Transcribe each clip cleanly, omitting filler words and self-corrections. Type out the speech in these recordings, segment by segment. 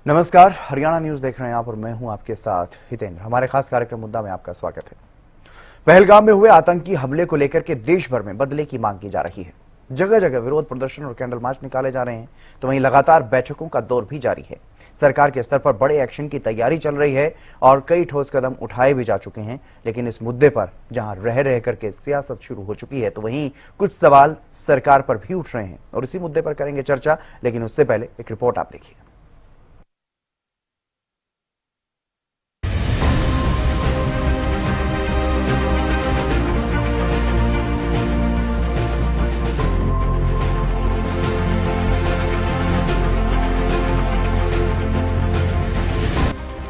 नमस्कार, हरियाणा न्यूज देख रहे हैं आप और मैं हूं आपके साथ हितेंद्र। हमारे खास कार्यक्रम मुद्दा में आपका स्वागत है। पहलगाम में हुए आतंकी हमले को लेकर के देश भर में बदले की मांग की जा रही है। जगह जगह विरोध प्रदर्शन और कैंडल मार्च निकाले जा रहे हैं, तो वहीं लगातार बैठकों का दौर भी जारी है। सरकार के स्तर पर बड़े एक्शन की तैयारी चल रही है और कई ठोस कदम उठाए भी जा चुके हैं। लेकिन इस मुद्दे पर जहां रह रह करके सियासत शुरू हो चुकी है, तो वहीं कुछ सवाल सरकार पर भी उठ रहे हैं और इसी मुद्दे पर करेंगे चर्चा। लेकिन उससे पहले एक रिपोर्ट आप देखिए।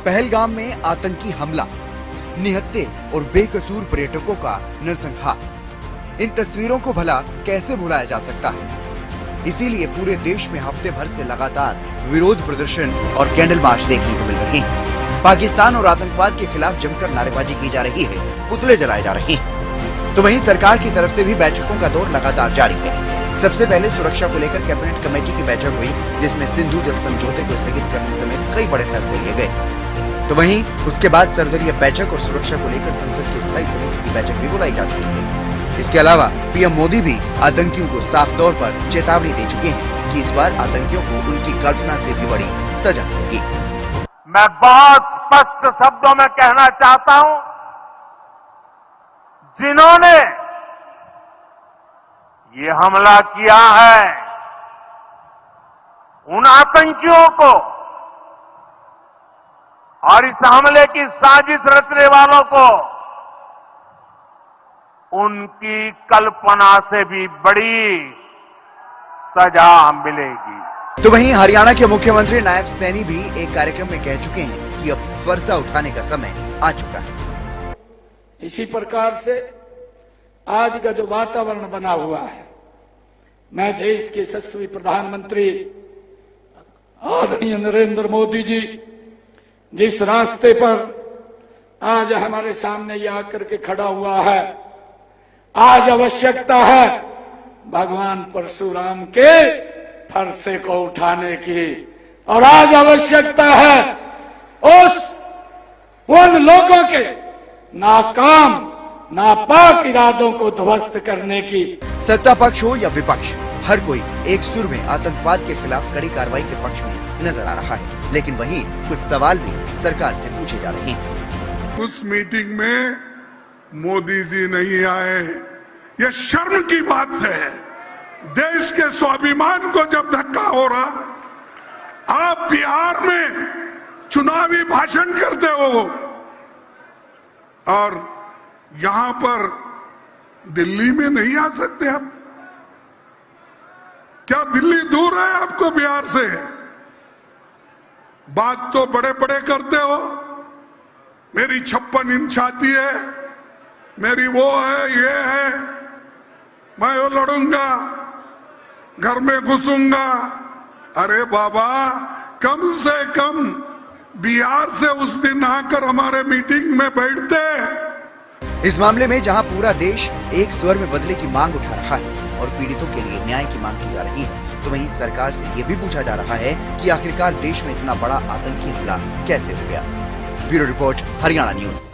पहलगाम में आतंकी हमला, निहत्थे और बेकसूर पर्यटकों का नरसंहार। इन तस्वीरों को भला कैसे भुलाया जा सकता है। इसीलिए पूरे देश में हफ्ते भर से लगातार विरोध प्रदर्शन और कैंडल मार्च देखने को मिल रहे हैं। पाकिस्तान और आतंकवाद के खिलाफ जमकर नारेबाजी की जा रही है, पुतले जलाए जा रहे हैं। तो वहीं सरकार की तरफ से भी बैठकों का दौर लगातार जारी है। सबसे पहले सुरक्षा को लेकर कैबिनेट कमेटी की बैठक हुई, जिसमें सिंधु जल समझौते को स्थगित करने समेत कई बड़े फैसले लिए गए। तो वहीं उसके बाद सर्वदलीय बैठक और सुरक्षा को लेकर संसद की स्थायी समिति की बैठक भी बुलाई जा चुकी है। इसके अलावा पीएम मोदी भी आतंकियों को साफ तौर पर चेतावनी दे चुके हैं कि इस बार आतंकियों को उनकी कल्पना से भी बड़ी सजा होगी। मैं बहुत स्पष्ट शब्दों में कहना चाहता हूं, जिन्होंने ये हमला किया है, उन आतंकियों को और इस हमले की साजिश रचने वालों को उनकी कल्पना से भी बड़ी सजा मिलेगी। तो वहीं हरियाणा के मुख्यमंत्री नायब सैनी भी एक कार्यक्रम में कह चुके हैं कि अब फरसा उठाने का समय आ चुका है। इसी प्रकार से आज का जो वातावरण बना हुआ है, मैं देश के यशस्वी प्रधानमंत्री आदरणीय नरेंद्र मोदी जी जिस रास्ते पर आज हमारे सामने ये आकर के खड़ा हुआ है, आज आवश्यकता है भगवान परशुराम के फरसे को उठाने की, और आज आवश्यकता है उन लोगों के नाकाम नापाक इरादों को ध्वस्त करने की। सत्ता पक्ष हो या विपक्ष, हर कोई एक सुर में आतंकवाद के खिलाफ कड़ी कार्रवाई के पक्ष में नजर आ रहा है। लेकिन वहीं कुछ सवाल भी सरकार से पूछे जा रहे हैं। उस मीटिंग में मोदी जी नहीं आए, यह शर्म की बात है। देश के स्वाभिमान को जब धक्का हो रहा, आप बिहार में चुनावी भाषण करते हो और यहां पर दिल्ली में नहीं आ सकते आप? क्या दिल्ली दूर है आपको बिहार से? बात तो बड़े बड़े करते हो, मेरी 56 इंच आती है, मेरी वो है, ये है, मैं वो लड़ूंगा, घर में घुसूंगा। अरे बाबा, कम से कम बिहार से उस दिन आकर हमारे मीटिंग में बैठते। इस मामले में जहां पूरा देश एक स्वर में बदले की मांग उठा रहा है और पीड़ितों के लिए न्याय की मांग की जा रही है, तो वहीं सरकार से ये भी पूछा जा रहा है कि आखिरकार देश में इतना बड़ा आतंकी हमला कैसे हो गया। Bureau report, Haryana news.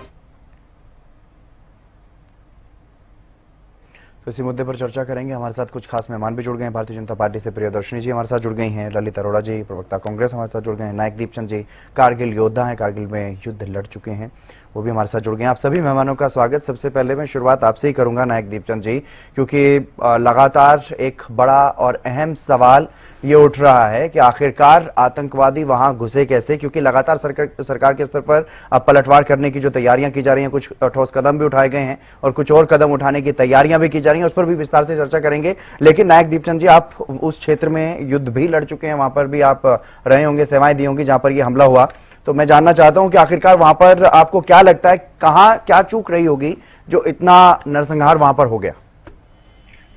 तो इसी मुद्दे पर चर्चा करेंगे। हमारे साथ कुछ खास मेहमान भी जुड़ गए हैं। भारतीय जनता पार्टी से प्रियदर्शनी जी हमारे साथ जुड़ गई हैं, ललित अरोड़ा जी प्रवक्ता कांग्रेस हमारे साथ जुड़ गए हैं, नायक दीपचंद जी कारगिल योद्धा हैं, कारगिल में युद्ध लड़ चुके हैं, वो भी हमारे साथ जुड़ गए हैं। आप सभी मेहमानों का स्वागत। सबसे पहले मैं शुरुआत आपसे ही करूंगा नायक दीपचंद जी, क्योंकि लगातार एक बड़ा और अहम सवाल ये उठ रहा है कि आखिरकार आतंकवादी वहां घुसे कैसे, क्योंकि लगातार सरकार के स्तर पर अब पलटवार करने की जो तैयारियां की जा रही हैं, कुछ ठोस कदम भी उठाए गए हैं और कुछ और कदम उठाने की तैयारियां भी की जा रही हैं, उस पर भी विस्तार से चर्चा करेंगे। लेकिन नायक दीपचंद जी, आप उस क्षेत्र में युद्ध भी लड़ चुके हैं, वहां पर भी आप रहे होंगे, सेवाएं दी होंगी जहां पर यह हमला हुआ, तो मैं जानना चाहता हूं कि आखिरकार वहां पर आपको क्या लगता है, कहां क्या चूक रही होगी जो इतना नरसंहार वहां पर हो गया?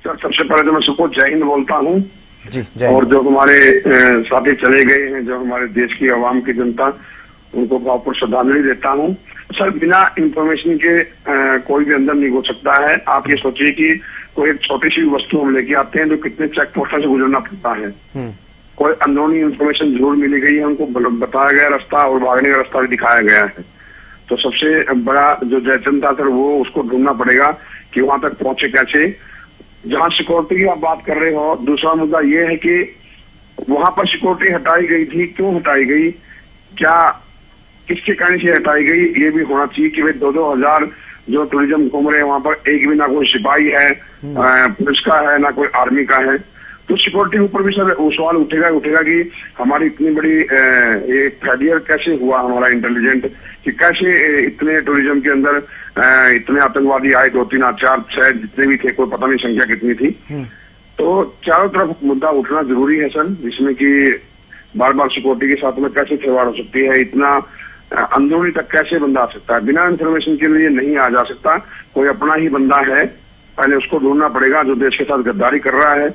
सर, सबसे पहले तो मैं सबको जय हिंद बोलता हूं जी। और जो हमारे साथी चले गए हैं, जो हमारे देश की आवाम की जनता, उनको भावपूर्ण श्रद्धांजलि देता हूं। सर, बिना इंफॉर्मेशन के कोई भी अंदर नहीं हो सकता है। आप ये सोचिए कि कोई एक छोटी सी वस्तु हम लेके आते हैं तो कितने चेक पोस्टों से गुजरना पड़ता है। कोई अननोन इंफॉर्मेशन जरूर मिली गई है, उनको बताया गया रास्ता और भागने का रास्ता भी दिखाया गया है। तो सबसे बड़ा जो जनता सर वो उसको ढूंढना पड़ेगा कि वहां तक पहुंचे कैसे। जहां सिक्योरिटी की आप बात कर रहे हो, दूसरा मुद्दा ये है कि वहां पर सिक्योरिटी हटाई गई थी, क्यों हटाई गई, क्या किसके कहने से हटाई गई, ये भी होना चाहिए कि भाई 2-2 हजार जो टूरिज्म घूम रहे हैं वहां पर एक भी ना कोई सिपाही है, पुलिस का है, ना कोई आर्मी का है। तो सिक्योरिटी ऊपर भी सर वो सवाल उठेगा कि हमारी इतनी बड़ी ये फेलियर कैसे हुआ हमारा इंटेलिजेंट, कि कैसे इतने टूरिज्म के अंदर इतने आतंकवादी आए, 2, 3, 4, 6 जितने भी थे, कोई पता नहीं संख्या कितनी थी। तो चारों तरफ मुद्दा उठना जरूरी है सर, जिसमें कि बार बार सिक्योरिटी के साथ में कैसे खिलवाड़ हो सकती है, इतना अंदरूनी तक कैसे बंदा आ सकता है, बिना इंफॉर्मेशन के लिए नहीं आ जा सकता। कोई अपना ही बंदा है, पहले उसको ढूंढना पड़ेगा जो देश के साथ गद्दारी कर रहा है।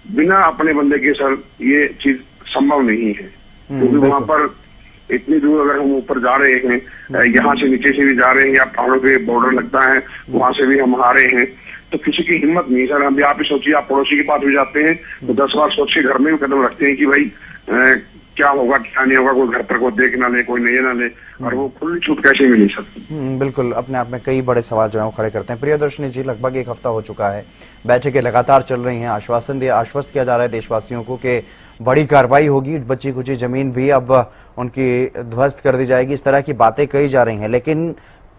बिना अपने बंदे के सर ये चीज संभव नहीं है, क्योंकि वहां पर इतनी दूर अगर हम ऊपर जा रहे हैं, यहाँ से नीचे से भी जा रहे हैं या पहाड़ों के बॉर्डर लगता है वहां से भी हम आ रहे हैं, तो किसी की हिम्मत नहीं सर। हम आप ही सोचिए, आप पड़ोसी के पास भी जाते हैं तो 10 बार सोच के घर में भी कदम रखते हैं कि भाई क्या होगा क्या नहीं होगा, कोई घर पर कोई देख ना ले, कोई नहीं ना ले, और वो खुली छूट कैसे मिली सर। बिल्कुल, अपने आप में कई बड़े सवाल जो है वो खड़े करते हैं। प्रियदर्शनी जी, लगभग 1 हफ्ता हो चुका है, बैठकें लगातार चल रही हैं, आश्वस्त किया जा रहा है देशवासियों को कि बड़ी कार्रवाई होगी, बची कुची जमीन भी अब उनकी ध्वस्त कर दी जाएगी, इस तरह की बातें कही जा रही हैं। लेकिन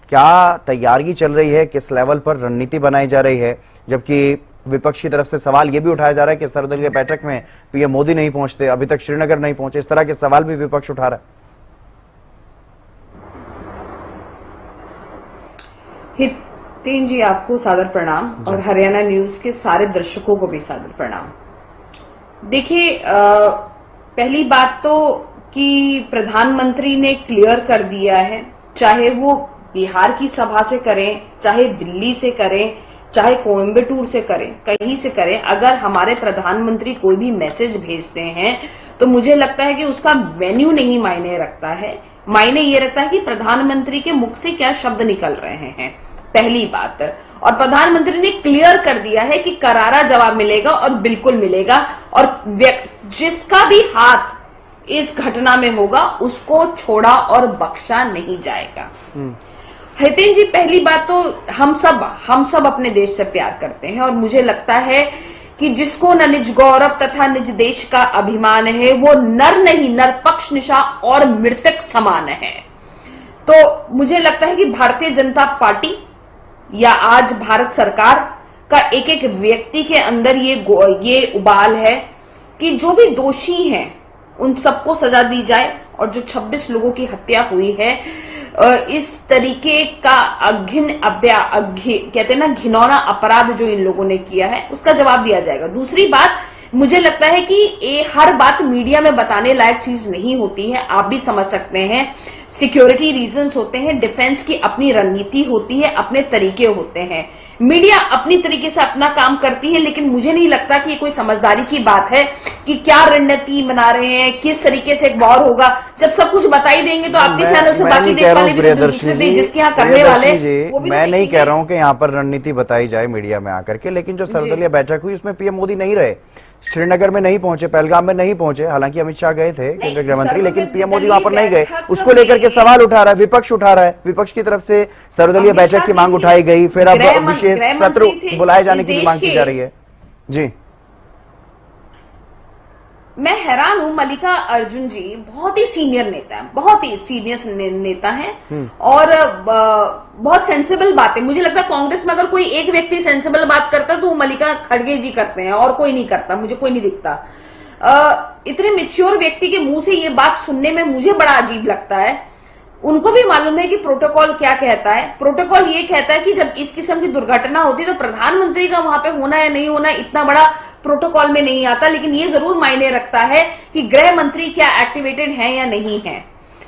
क्या तैयारी चल रही है, किस लेवल पर रणनीति बनाई जा रही है, जबकि विपक्ष की तरफ से सवाल यह भी उठाया जा रहा है कि सर्वदलीय बैठक में पीएम मोदी नहीं पहुंचते, अभी तक श्रीनगर नहीं पहुंचे, इस तरह के सवाल भी विपक्ष उठा रहा है। हितेन जी, आपको सादर प्रणाम और हरियाणा न्यूज के सारे दर्शकों को भी सादर प्रणाम। देखिए, पहली बात तो कि प्रधानमंत्री ने क्लियर कर दिया है, चाहे वो बिहार की सभा से करें, चाहे दिल्ली से करें, चाहे कोयम्बटूर से करें, कहीं से करें, अगर हमारे प्रधानमंत्री कोई भी मैसेज भेजते हैं तो मुझे लगता है कि उसका वेन्यू नहीं मायने रखता है, मायने ये रखता है कि प्रधानमंत्री के मुख से क्या शब्द निकल रहे हैं, पहली बात। और प्रधानमंत्री ने क्लियर कर दिया है कि करारा जवाब मिलेगा और बिल्कुल मिलेगा, और जिसका भी हाथ इस घटना में होगा उसको छोड़ा और बख्शा नहीं जाएगा। हितेन जी, पहली बात तो हम सब अपने देश से प्यार करते हैं, और मुझे लगता है कि जिसको न निज गौरव तथा निज देश का अभिमान है वो नर नहीं, नरपक्ष निशा और मृतक समान है। तो मुझे लगता है कि भारतीय जनता पार्टी या आज भारत सरकार का एक एक व्यक्ति के अंदर ये उबाल है कि जो भी दोषी हैं उन सबको सजा दी जाए, और जो 26 लोगों की हत्या हुई है, इस तरीके का कहते हैं ना, घिनौना अपराध जो इन लोगों ने किया है उसका जवाब दिया जाएगा। दूसरी बात, मुझे लगता है कि ये हर बात मीडिया में बताने लायक चीज नहीं होती है, आप भी समझ सकते हैं। सिक्योरिटी रीजंस होते हैं, डिफेंस की अपनी रणनीति होती है, अपने तरीके होते हैं, मीडिया अपनी तरीके से अपना काम करती है, लेकिन मुझे नहीं लगता कि ये कोई समझदारी की बात है कि क्या रणनीति बना रहे हैं, किस तरीके से एक वॉर होगा। जब सब कुछ बता ही देंगे तो आपके चैनल से बाकी देश वाले भी दूसरे जिसके यहाँ करने वाले वो भी मैं नहीं कह रहा हूं कि यहाँ पर रणनीति बताई जाए मीडिया में आकर के, लेकिन जो सर्वदलीय बैठक हुई उसमें पीएम मोदी नहीं रहे, श्रीनगर में नहीं पहुंचे, पहलगाम में नहीं पहुंचे, हालांकि अमित शाह गए थे केंद्रीय गृह मंत्री, लेकिन पीएम मोदी वहां पर नहीं गए। उसको लेकर के सवाल उठा रहा है विपक्ष, विपक्ष की तरफ से सर्वदलीय बैठक की मांग उठाई गई, फिर अब विशेष सत्र बुलाए जाने की भी मांग की जा रही है। जी, मैं हैरान हूं, मल्लिका अर्जुन जी बहुत ही सीनियर नेता है, बहुत ही सीनियर नेता है, और बहुत सेंसिबल बातें, मुझे लगता है कांग्रेस में अगर कोई एक व्यक्ति सेंसिबल बात करता तो वो मल्लिका खड़गे जी करते हैं, और कोई नहीं करता, मुझे कोई नहीं दिखता। इतने मेच्योर व्यक्ति के मुंह से ये बात सुनने में मुझे बड़ा अजीब लगता है। उनको भी मालूम है कि प्रोटोकॉल क्या कहता है। प्रोटोकॉल ये कहता है कि जब इस किस्म की दुर्घटना होती है तो प्रधानमंत्री का वहां पे होना या नहीं होना इतना बड़ा प्रोटोकॉल में नहीं आता, लेकिन ये जरूर मायने रखता है कि गृह मंत्री क्या एक्टिवेटेड है या नहीं है।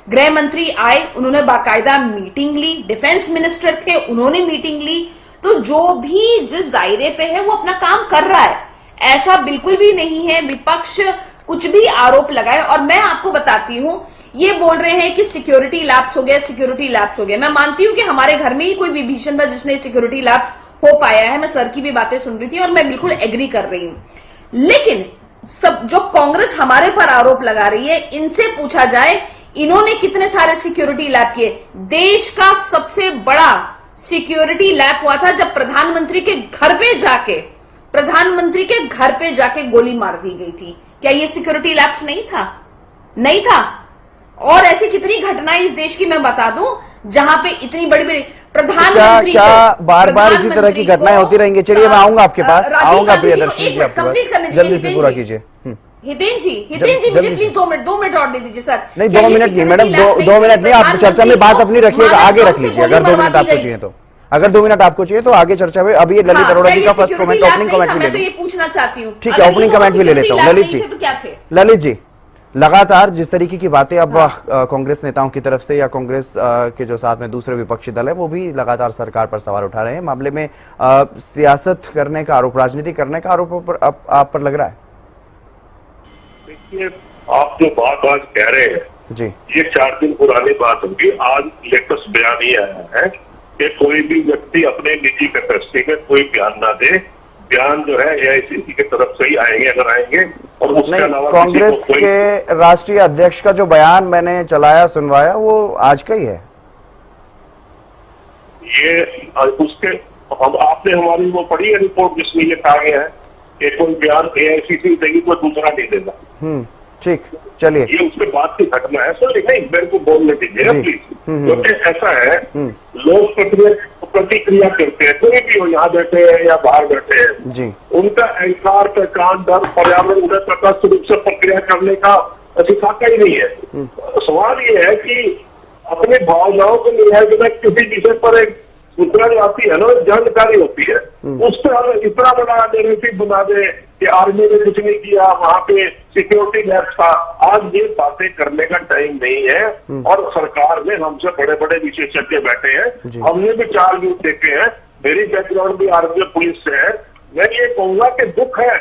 गृह मंत्री आए, उन्होंने बाकायदा मीटिंग ली, डिफेंस मिनिस्टर थे, उन्होंने मीटिंग ली, तो जो भी जिस दायरे पे है वो अपना काम कर रहा है। ऐसा बिल्कुल भी नहीं है विपक्ष कुछ भी आरोप लगाए। और मैं आपको बताती हूं, ये बोल रहे हैं कि सिक्योरिटी लैप्स हो गया, सिक्योरिटी लैप्स हो गया। मैं मानती हूं कि हमारे घर में ही कोई विभीषण था जिसने सिक्योरिटी लैप्स हो पाया है, मैं सर की भी बातें सुन रही थी और मैं बिल्कुल एग्री कर रही हूं, लेकिन सब जो कांग्रेस हमारे पर आरोप लगा रही है, इनसे पूछा जाए इन्होंने कितने सारे सिक्योरिटी लैब किए। देश का सबसे बड़ा सिक्योरिटी लैब हुआ था जब प्रधानमंत्री के घर पे जाके गोली मार दी गई थी। क्या ये सिक्योरिटी लैब्स नहीं था? नहीं था। और ऐसी कितनी घटनाएं इस देश की मैं बता दूं जहां पे इतनी बड़ी बड़ी प्रधानमंत्री क्या बार बार इसी तरह की घटनाएं होती रहेंगी? चलिए मैं आऊंगा आपके पास, आऊंगा प्रियदर्शनी जी आपके पास, जल्दी से पूरा कीजिए। हितेन जी मुझे प्लीज 2 मिनट और दे दीजिए सर। नहीं 2 मिनट नहीं मैडम, 2 मिनट नहीं, आप चर्चा में बात अपनी रखिएगा, आगे रख लीजिए अगर 2 मिनट आपको चाहिए तो। अगर 2 मिनट आपको चाहिए तो आगे चर्चा में, अभी ये ललित अरोड़ा जी का फर्स्ट कमेंट, ओपनिंग कमेंट भी ले तो ये पूछना चाहती हूँ। ठीक है, ओपनिंग कमेंट भी ले लेता हूँ। ललित जी, तो क्या थे? ललित जी, लगातार जिस तरीके की बातें अब कांग्रेस नेताओं की तरफ से या कांग्रेस के जो साथ में दूसरे विपक्षी दल है वो भी लगातार सरकार पर सवाल उठा रहे हैं, मामले में सियासत करने का आरोप, राजनीति करने का आरोप आप पर लग रहा है? देखिए, आप जो बात आज कह रहे हैं जी, ये 4 दिन पुरानी बात होगी। आज लेटेस्ट बयान ये आया है कि कोई भी व्यक्ति अपने निजी कैपेसिटी में कोई बयान ना दे। बयान जो है एआईसीसी की तरफ से ही आएंगे, अगर आएंगे, और उसके अलावा कांग्रेस के राष्ट्रीय अध्यक्ष का जो बयान मैंने चलाया, सुनवाया, वो आज का ही है। ये उसके आपने हमारी वो पढ़ी है रिपोर्ट जिसमें ये कहा गया है कि कोई बयान एआईसीसी देगी, कोई दूसरा नहीं देगा। ठीक, चलिए, ये उसके बाद की घटना है सर। नहीं, मेरे को बोलने दीजिए प्लीज, क्योंकि ऐसा है लोग प्रतिक्रिया करते हैं, कोई भी हो, यहाँ बैठे हैं या बाहर बैठे हैं जी, उनका अहंकार, पहचान, डर, पर्यावरण उन्हें प्रकाश रूप से प्रक्रिया करने का सिखाता ही नहीं है। सवाल ये है कि अपनी भावनाओं को निर्णय किसी विषय पर एक सूचना जो आती है ना, जानकारी होती है, उस पर हम इतना बड़ा नेगेटिव बना दे कि आर्मी ने कुछ नहीं किया, वहां पे सिक्योरिटी लैब था। आज ये बातें करने का टाइम नहीं है, और सरकार में हमसे बड़े बड़े विशेषज्ञ बैठे हैं, हमने भी 4 न्यूज देखे हैं, मेरी बैकग्राउंड भी आर्मी पुलिस से है। मैं ये कहूंगा कि दुख है,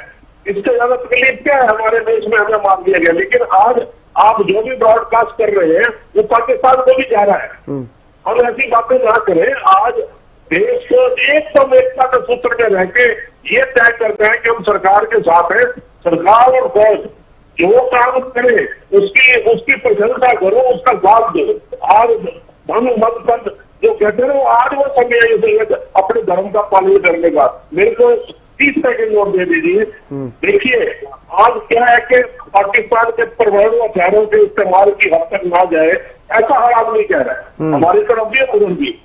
इससे ज्यादा तकलीफ क्या है? हमारे देश में हमें मार दिया गया, लेकिन आज आप जो भी ब्रॉडकास्ट कर रहे हैं वो पाकिस्तान को भी जा रहा है। हम ऐसी बातें ना करें। आज देश को एकदम एकता के सूत्र में रह के ये तय करते हैं कि हम सरकार के साथ हैं। सरकार और फौज जो काम करे उसकी प्रशंसा करो, उसका साथ दो। आज हम मत जो कहते हैं आज वो समय अपने धर्म का पालन करने का। मेरे को 30 सेकंड और दे दीजिए। देखिए, आज क्या है कि पाकिस्तान के परमाणु हथियारों के इस्तेमाल की हद तक ना जाए, ऐसा हर आदमी कह रहा है, हमारी तरफ भी और भी।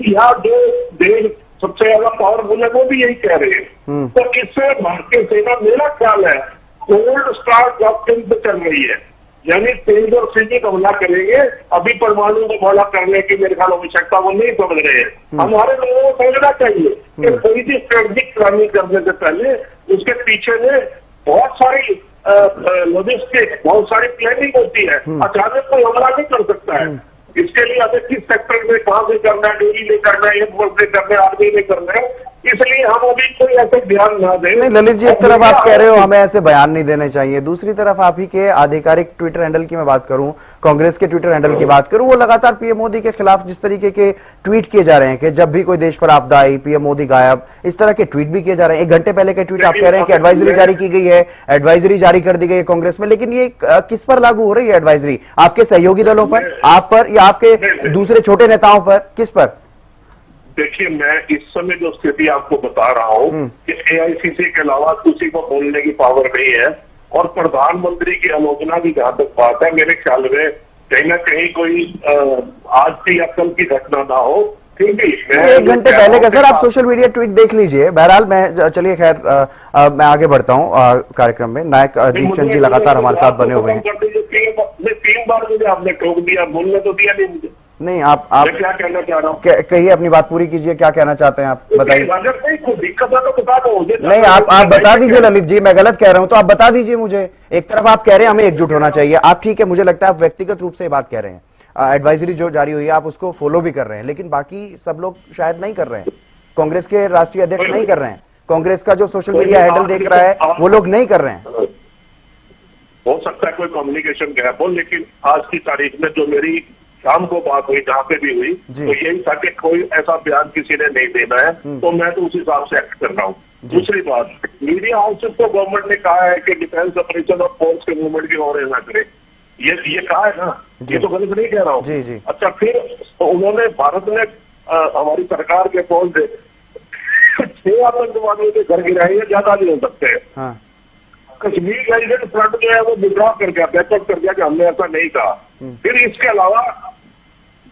यहाँ जो देश सबसे ज्यादा पावरफुल है वो भी यही कह रहे हैं। तो इससे भारतीय सेना, मेरा ख्याल है, कोल्ड स्टार्ट डॉक्ट्रिन पे चल रही है, यानी तेज और सीमित हमला करेंगे। अभी परमाणु को हमला करने की मेरे ख्याल आवश्यकता वो नहीं समझ रहे हैं। हमारे लोगों को समझना चाहिए कि कोई भी स्ट्रेटेजिक प्लानिंग करने से पहले उसके पीछे में बहुत सारी लॉजिस्टिक, बहुत सारी प्लानिंग होती है। अचानक कोई हमला नहीं कर सकता है। इसके लिए हमें किस सेक्टर में कहां से करना है, डेली में करना है, एयरफोर्स में करना है, आर्मी में करना है, इसलिए हम अभी कोई ऐसे ध्यान ना दें। नहीं ललित जी, एक तरफ आप कह रहे हो हमें ऐसे बयान नहीं देने चाहिए, दूसरी तरफ आप ही के आधिकारिक ट्विटर हैंडल की मैं बात करूं, कांग्रेस के ट्विटर हैंडल की बात करूं, वो लगातार पीएम मोदी के खिलाफ जिस तरीके के ट्वीट किए जा रहे हैं कि जब भी कोई देश पर आपदा आई पीएम मोदी गायब, इस तरह के ट्वीट भी किए जा रहे हैं। 1 घंटे पहले के ट्वीट आप कह रहे हैं कि एडवाइजरी जारी की गई है, एडवाइजरी जारी कर दी गई है कांग्रेस में, लेकिन ये किस पर लागू हो रही है एडवाइजरी? आपके सहयोगी दलों पर, आप पर, या आपके दूसरे छोटे नेताओं पर, किस पर? देखिए, मैं इस समय जो स्थिति आपको बता रहा हूं कि एआईसीसी के अलावा किसी को बोलने की पावर नहीं है, और प्रधानमंत्री की आलोचना की जहां तक बात है, मेरे ख्याल में कहीं ना कहीं कोई आज की या कल की घटना ना हो। फिर भी 1 घंटे पहले का सर आप सोशल मीडिया ट्वीट देख लीजिए। बहरहाल मैं, चलिए खैर मैं आगे बढ़ता हूँ कार्यक्रम में। नायक दीपचंद जी लगातार हमारे साथ बने हुए हैं। 3 बार मुझे आपने टोक दिया, बोलने तो दिया नहीं मुझे। नहीं, आप क्या कहना चाह रहा हूँ, कहिए, अपनी बात पूरी कीजिए, क्या कहना चाहते हैं आप, बताइए। दिक्कत है तो बता दो। नहीं, आप बता दीजिए ललित जी, मैं गलत कह रहा हूं तो आप बता दीजिए मुझे। एक तरफ आप कह रहे हैं हमें एकजुट होना चाहिए, आप ठीक है, मुझे लगता है आप व्यक्तिगत रूप से बात कह रहे हैं, एडवाइजरी जो जारी हुई है आप उसको फॉलो भी कर रहे हैं, लेकिन बाकी सब लोग शायद नहीं कर रहे हैं। कांग्रेस के राष्ट्रीय अध्यक्ष नहीं कर रहे हैं, कांग्रेस का जो सोशल मीडिया हैंडल देख रहा है वो लोग नहीं कर रहे हैं। हो सकता है कोई कम्युनिकेशन गैप हो, लेकिन आज की तारीख में जो मेरी शाम को बात हुई, जहाँ पे भी हुई, तो यही था कि कोई ऐसा बयान किसी ने नहीं देना है, तो मैं तो उस हिसाब से एक्ट कर रहा हूँ। दूसरी बात, मीडिया हाउसेस को गवर्नमेंट ने कहा है कि डिफेंस ऑपरेशन और फोर्स के मूवमेंट की और ना करे, ये कहा है ना, ये तो गलत नहीं कह रहा हूँ। जी जी। अच्छा, फिर उन्होंने, भारत ने हमारी सरकार के फोन से 6 आतंकवादियों के घर गिराए, ज्यादा नहीं हो सकते हैं। हाँ। कश्मीर रेजिडेंट फ्रंट जो है वो विड्रॉ कर गया, बैकअप कर गया कि हमने ऐसा नहीं कहा। फिर इसके अलावा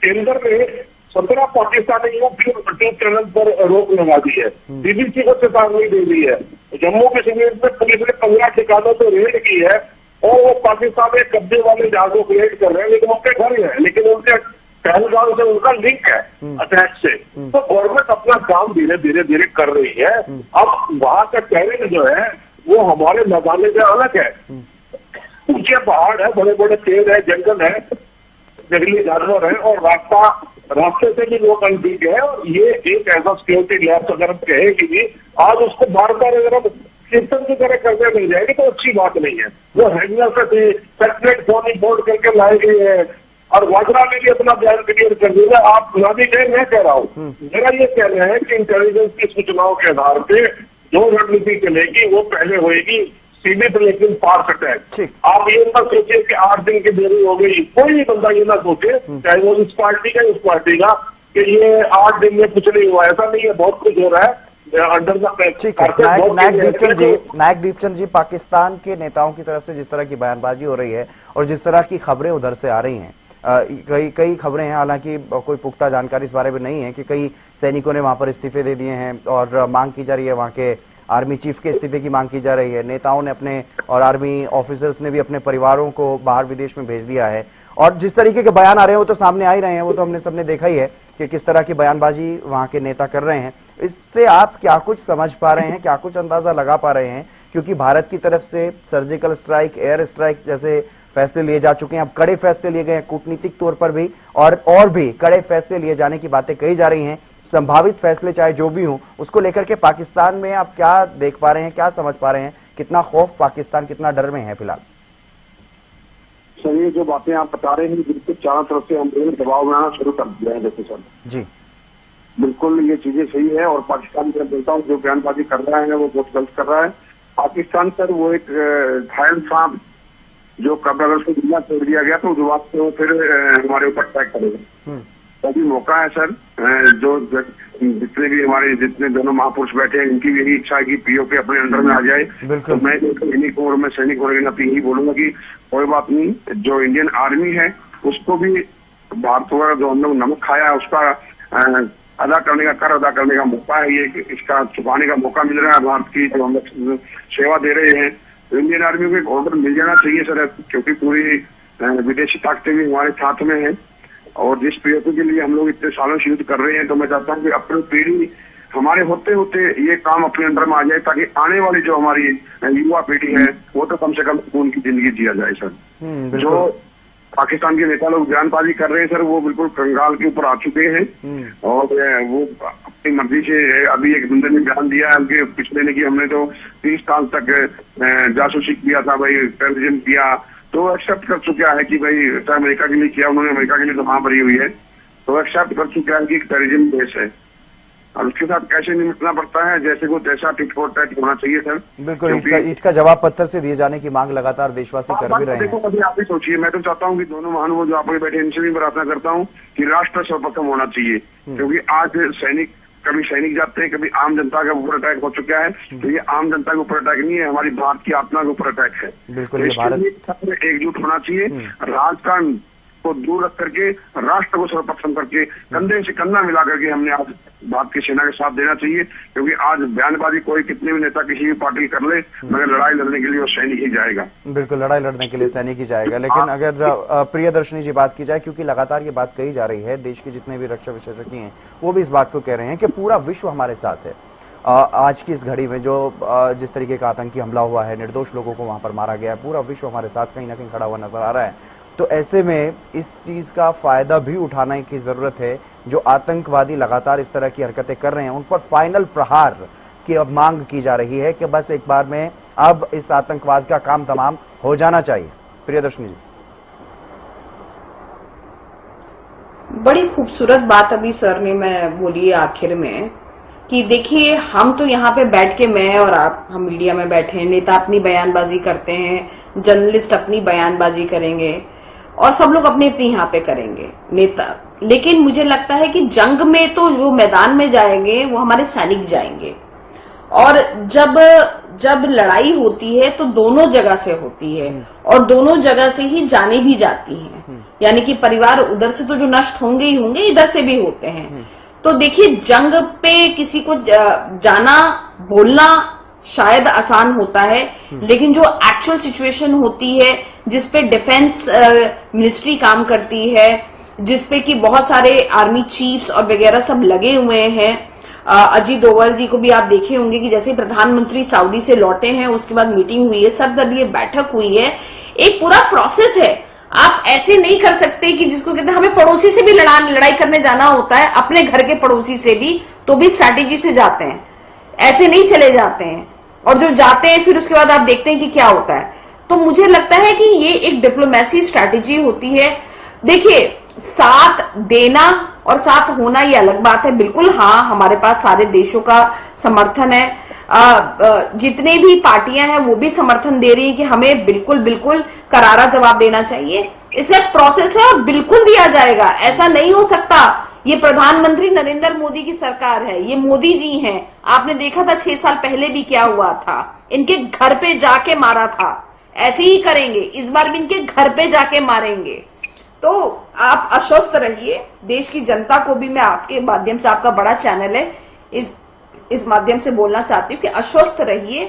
केंद्र ने 17 पाकिस्तानी यूट्यूब चैनल पर रोक लगा दी है, बीबीसी को चेतावनी दे दी है। जम्मू कश्मीर में पुलिस ने 15 ठिकानों पर रेड की है और वो पाकिस्तान में कब्जे वाले जहाजों को रेड कर रहे हैं, लेकिन उनके घर है, लेकिन उनके पहलगाम से उनका लिंक है अटैक से। तो गवर्नमेंट अपना काम धीरे धीरे कर रही है। अब वहां का टेरेन जो है वो हमारे मैदान से अलग है, ऊंचे पहाड़ है, बड़े बड़े पेड़ है, जंगल है, जंगली जानवर है, और रास्ते से भी लोग अनफिट है। और ये एक ऐसा सिक्योरिटी लैब्स अगर हम कहेंगे भी, आज उसको बार बार अगर हम सिस्टम की तरह करने मिल जाएगी तो अच्छी बात नहीं है। वो हैंडल से सेपरेट फोन बोर्ड करके लाए गए हैं, और वाड्रा ने भी अपना बयान क्लियर कर दिया। आप गुलाबी कहें, मैं कह रहा हूँ, मेरा ये कहना है कि इंटेलिजेंस की सूचनाओं के आधार पे जो रणनीति चलेगी वो पहले होगी सीमित लेकिन फास्ट अटैक। आप ये ना सोचिए कि 8 दिन की देरी हो गई, कोई भी बंदा ये ना सोचे, चाहे वो इस पार्टी का उस पार्टी का, कि ये 8 दिन में कुछ नहीं हुआ। ऐसा नहीं है, बहुत कुछ हो रहा है अंडर द नायक दीपचंद जी, पाकिस्तान के नेताओं की तरफ से जिस तरह की बयानबाजी हो रही है और जिस तरह की खबरें उधर से आ रही हैं, कई खबरें हैं, हालांकि कोई पुख्ता जानकारी इस बारे में नहीं है कि कई सैनिकों ने वहां पर इस्तीफे दे दिए हैं और मांग की जा रही है, वहां के आर्मी चीफ के इस्तीफे की मांग की जा रही है। नेताओं ने अपने और आर्मी ऑफिसर्स ने भी अपने परिवारों को बाहर विदेश में भेज दिया है, और जिस तरीके के बयान आ रहे हैं वो तो सामने आ ही रहे हैं, वो तो हमने सबने देखा ही है कि किस तरह की बयानबाजी वहां के नेता कर रहे हैं। इससे आप क्या कुछ समझ पा रहे हैं, क्या कुछ अंदाजा लगा पा रहे हैं? क्योंकि भारत की तरफ से सर्जिकल स्ट्राइक, एयर स्ट्राइक जैसे फैसले लिए जा चुके हैं, अब कड़े फैसले लिए गए हैं कूटनीतिक तौर पर भी, और भी कड़े फैसले लिए जाने की बातें कही जा रही हैं। संभावित फैसले चाहे जो भी हों, उसको लेकर के पाकिस्तान में आप क्या देख पा रहे हैं, क्या समझ पा रहे हैं, कितना खौफ पाकिस्तान, कितना डर में है फिलहाल? सर, ये जो बातें आप बता रहे हैं, बिल्कुल चारों तरफ से हम दबाव बनाना शुरू कर दिया है। देखो सर जी, बिल्कुल ये चीजें सही है, और पाकिस्तान के नेताओं जो बयानबाजी कर रहा है वो बहुत गलत कर रहा है। पाकिस्तान सर वो एक घायल सांप जो कब अगर उसको दुनिया छोड़ दिया गया तो जो से वो फिर हमारे ऊपर अटैक करेगा। अभी मौका है सर, जो जितने भी हमारे जितने दोनों महापुरुष बैठे हैं, इनकी भी यही इच्छा है कि पीओके अपने अंडर में आ जाए। तो मैं सैनिक और मैं सैनिक होने के नाते यही बोलूंगा कि कोई बात नहीं, जो इंडियन आर्मी है उसको भी भारत वगैरह जो हम लोग नमक खाया है उसका अदा करने का, कर अदा करने का मौका है। ये इसका चुकाने का मौका मिल रहा है भारत की, जो हम लोग सेवा दे रहे हैं। तो इंडियन आर्मी को एक ऑर्डर मिल जाना चाहिए सर, क्योंकि पूरी विदेशी ताकतें भी हमारे साथ में है, और जिस पीओके के लिए हम लोग इतने सालों से युद्ध कर रहे हैं, तो मैं चाहता हूँ कि अपनी पीढ़ी हमारे होते होते ये काम अपने अंडर में आ जाए, ताकि आने वाली जो हमारी युवा पीढ़ी है वो तो कम से कम सुकून की जिंदगी जिया जाए सर। जो पाकिस्तान के नेता लोग बयानबाजी कर रहे हैं सर, वो बिल्कुल कंगाल के ऊपर आ चुके हैं, और वो अपनी मर्जी से अभी एक बंदे ने बयान दिया है उनके पिछले ने कि हमने तो 30 साल तक जासूसी किया था भाई, टेररिज्म किया, तो एक्सेप्ट कर चुका है कि भाई अमेरिका के लिए किया उन्होंने, अमेरिका के लिए तो हाँ भरी हुई है, तो एक्सेप्ट कर चुका है कि टेररिज्म देश है। और उसके साथ कैसे निपटना पड़ता है, जैसे को तैसा टिट फॉर टैट होना चाहिए सर। बिल्कुल, ईट का जवाब पत्थर से दिए जाने की मांग लगातार देशवासी कर भी रहे हैं। देखो कभी आप भी सोचिए, मैं तो चाहता हूँ कि दोनों महानुभाव जो आप बैठे इनसे भी प्रार्थना करता हूँ कि राष्ट्र सर्वप्रथम होना चाहिए, क्योंकि आज सैनिक, कभी सैनिक जाते हैं, कभी आम जनता के ऊपर अटैक हो चुका है। तो ये आम जनता के ऊपर अटैक नहीं है, हमारी भारत की आत्मा के ऊपर अटैक है। बिल्कुल, ये भारत एकजुट होना चाहिए, राजकारण को दूर रख करके राष्ट्र को सर्वप्रथम करके कंधे से कंधा मिला करके हमने आज भारत की सेना के साथ देना चाहिए, क्योंकि आज बयानबाजी कोई कितने भी नेता किसी भी पार्टी कर ले, मगर लड़ाई लड़ने के लिए वो सैनिक ही जाएगा। बिल्कुल, लड़ाई लड़ने के लिए सैनिक ही जाएगा। लेकिन अगर प्रियदर्शनी जी बात की जाए, क्योंकि लगातार ये बात कही जा रही है, देश के जितने भी रक्षा विशेषज्ञ हैं वो भी इस बात को कह रहे हैं कि पूरा विश्व हमारे साथ है। आज की इस घड़ी में जो जिस तरीके का आतंकी हमला हुआ है, निर्दोष लोगों को वहां पर मारा गया है, पूरा विश्व हमारे साथ कहीं ना कहीं खड़ा हुआ नजर आ रहा है। तो ऐसे में इस चीज का फायदा भी उठाने की जरूरत है। जो आतंकवादी लगातार इस तरह की हरकतें कर रहे हैं, उन पर फाइनल प्रहार की अब मांग की जा रही है कि बस एक बार में अब इस आतंकवाद का काम तमाम हो जाना चाहिए। प्रियदर्शनी जी, बड़ी खूबसूरत बात अभी सर ने मैं बोली आखिर में कि देखिए, हम तो यहाँ पे बैठ के, मैं और आप, हम मीडिया में बैठे हैं, नेता अपनी बयानबाजी करते हैं, जर्नलिस्ट अपनी बयानबाजी करेंगे और सब लोग अपनी अपनी यहाँ पे करेंगे नेता। लेकिन मुझे लगता है कि जंग में तो जो मैदान में जाएंगे वो हमारे सैनिक जाएंगे, और जब लड़ाई होती है तो दोनों जगह से होती है और दोनों जगह से ही जाने भी जाती हैं। यानी कि परिवार उधर से तो जो नष्ट होंगे ही होंगे, इधर से भी होते हैं। तो देखिए, जंग पे किसी को जाना, बोलना शायद आसान होता है, लेकिन जो एक्चुअल सिचुएशन होती है जिसपे डिफेंस मिनिस्ट्री काम करती है, जिसपे कि बहुत सारे आर्मी चीफ्स और वगैरह सब लगे हुए हैं। अजीत डोभाल जी को भी आप देखे होंगे कि जैसे प्रधानमंत्री सऊदी से लौटे हैं, उसके बाद मीटिंग हुई है, सब दलीय बैठक हुई है, एक पूरा प्रोसेस है। आप ऐसे नहीं कर सकते कि जिसको कहते हैं हमें पड़ोसी से भी लड़ाई करने जाना होता है, अपने घर के पड़ोसी से भी, तो भी स्ट्रैटेजी से जाते हैं, ऐसे नहीं चले जाते हैं। और जो जाते हैं फिर उसके बाद आप देखते हैं कि क्या होता है। तो मुझे लगता है कि ये एक डिप्लोमेसी स्ट्रैटेजी होती है। देखिए, साथ देना और साथ होना ये अलग बात है। बिल्कुल हाँ, हमारे पास सारे देशों का समर्थन है। जितने भी पार्टियां हैं वो भी समर्थन दे रही हैं कि हमें बिल्कुल बिल्कुल करारा जवाब देना चाहिए। इसका प्रोसेस है और बिल्कुल दिया जाएगा। ऐसा नहीं हो सकता, ये प्रधानमंत्री नरेंद्र मोदी की सरकार है, ये मोदी जी हैं। आपने देखा था 6 साल पहले भी क्या हुआ था, इनके घर पे जाके मारा था। ऐसे ही करेंगे, इस बार भी इनके घर पे जाके मारेंगे। तो आप आश्वस्त रहिए, देश की जनता को भी मैं आपके माध्यम से, आपका बड़ा चैनल है, इस माध्यम से बोलना चाहती हूँ कि आश्वस्त रहिए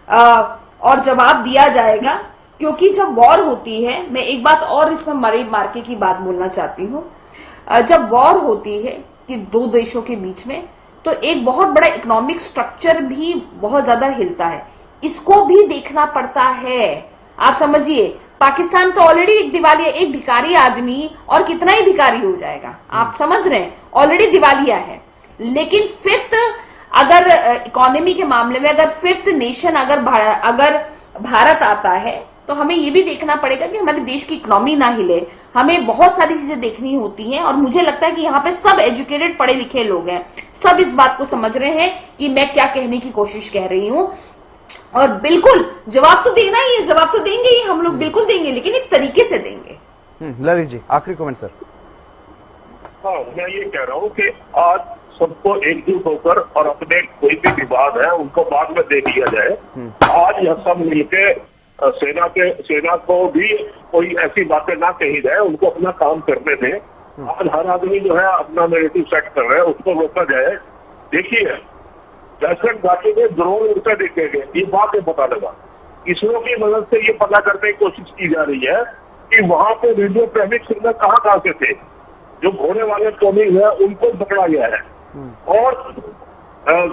और जवाब दिया जाएगा। क्योंकि जब वॉर होती है, मैं एक बात और इसमें मरी मार्के की बात बोलना चाहती हूँ, जब वॉर होती है कि दो देशों के बीच में, तो एक बहुत बड़ा इकोनॉमिक स्ट्रक्चर भी बहुत ज्यादा हिलता है, इसको भी देखना पड़ता है। आप समझिए, पाकिस्तान तो ऑलरेडी एक दिवालिया, एक भिखारी आदमी और कितना ही भिखारी हो जाएगा, आप समझ रहे हैं, ऑलरेडी दिवालिया है। लेकिन फिफ्थ, अगर इकोनॉमी के मामले में अगर फिफ्थ नेशन अगर भारत आता है, तो हमें ये भी देखना पड़ेगा कि हमारे देश की इकोनॉमी ना हिले। हमें बहुत सारी चीजें देखनी होती हैं और मुझे लगता है कि यहाँ पे सब एजुकेटेड पढ़े लिखे लोग हैं, सब इस बात को समझ रहे हैं कि मैं क्या कहने की कोशिश कह रही हूँ। और बिल्कुल जवाब तो देना ही है, जवाब तो देंगे ही हम लोग, बिल्कुल देंगे, लेकिन एक तरीके से देंगे। ललित जी, आखिरी कमेंट सर। हाँ, मैं ये कह रहा हूँ कि आज सबको एकजुट होकर और अपने कोई भी विवाद है उनको बाद में दे दिया जाए। आज यह सब मिलके सेना को भी कोई ऐसी बातें ना कही जाए, उनको अपना काम करने दें। आज हर आदमी जो है अपना नैरेटिव सेट कर रहा है, उसको रोका जाए। देखिए, दहशत घाटी में ड्रोन उड़ते देखे गए, ये बात है पता लगा। इसरो की मदद से ये पता करने की कोशिश की जा रही है कि वहां पे रेडियो प्रेमिक सिग्नल कहाँ से थे। जो घोड़े वाले टोनिंग है उनको पकड़ा गया है, और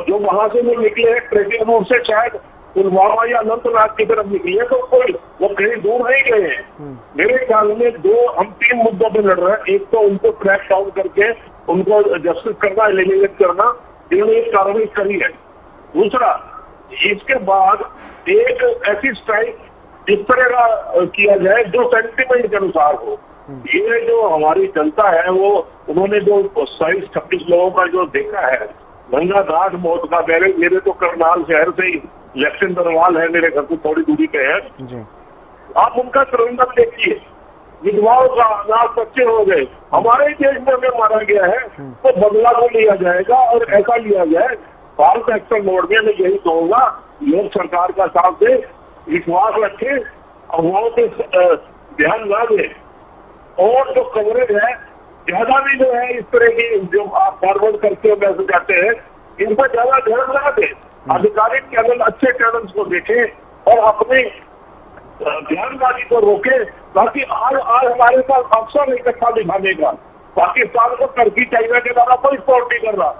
जो वहां से वो निकले हैं ट्रेकिंग रूट से, शायद पुलवामा या अनंतनाग की तरफ निकली है, तो कोई वो कहीं दूर नहीं गए हैं। मेरे ख्याल में हम 3 मुद्दों पर लड़ रहे हैं। एक तो उनको ट्रैक डाउन करके उनको जस्टिस करना, एलिमिनेट करना, इन्होंने एक कार्रवाई करी है। दूसरा, इसके बाद एक ऐसी स्ट्राइक इस तरह का किया जाए जो सेंटिमेंट के अनुसार हो। ये जो हमारी जनता है वो, उन्होंने जो 26 लोगों का जो देखा है, गंगा घाट मौत का, मेरे तो करनाल शहर से ही इलेक्शन दरवाल है, मेरे घर को थोड़ी दूरी पे है जी। आप उनका त्रंदन देखिए, विधवाओं का अनाथ बच्चे हो गए, हमारे देश में मारा गया है, तो बदला को लिया जाएगा और ऐसा लिया जाए। भारत एक्शन मोड में मैं यही कहूंगा, लोग सरकार का साथ दे, विश्वास रखे, अफवाहों पे ध्यान ना दे, और जो कवरेज है ज्यादा भी जो है इस तरह की जो आप फॉरवर्ड करते हो मैसेज आते हैं, इन पर ज्यादा ध्यान ना दे। आधिकारिक चैनल, अच्छे चैनल्स को देखें और अपने बयानबाजी को रोके, ताकि आज हमारे पास अवसर इकट्ठा दिखाने का। पाकिस्तान को टर्की, चाइना के द्वारा कोई सपोर्ट नहीं कर रहा,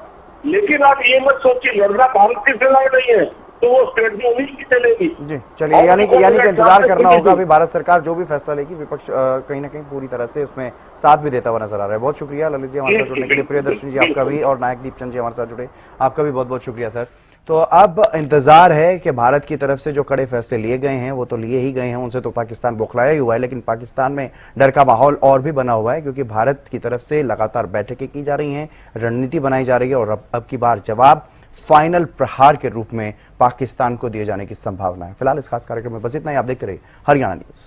लेकिन आप ये मत सोचिए लड़ना भारत की से लड़ नहीं है, तो वो स्ट्रेटजी उन्हीं की चलेगी जी। चलिए, यानी कि इंतजार करना होगा। अभी भारत सरकार जो भी फैसला लेगी, विपक्ष कहीं ना कहीं पूरी तरह से उसमें साथ भी देता हुआ नजर आ रहा है। बहुत शुक्रिया ललित जी हमारे साथ जुड़ने के लिए। प्रियदर्शनी जी आपका भी, और नायक दीपचंद जी हमारे साथ जुड़े, आपका भी बहुत बहुत शुक्रिया सर। तो अब इंतजार है कि भारत की तरफ से जो कड़े फैसले लिए गए हैं वो तो लिए ही गए हैं, उनसे तो पाकिस्तान बौखलाया ही हुआ है, लेकिन पाकिस्तान में डर का माहौल और भी बना हुआ है, क्योंकि भारत की तरफ से लगातार बैठकें की जा रही हैं, रणनीति बनाई जा रही है, और अब की बार जवाब फाइनल प्रहार के रूप में पाकिस्तान को दिए जाने की संभावना है। फिलहाल इस खास कार्यक्रम में बस इतना ही। आप देखते रहिए हरियाणा न्यूज।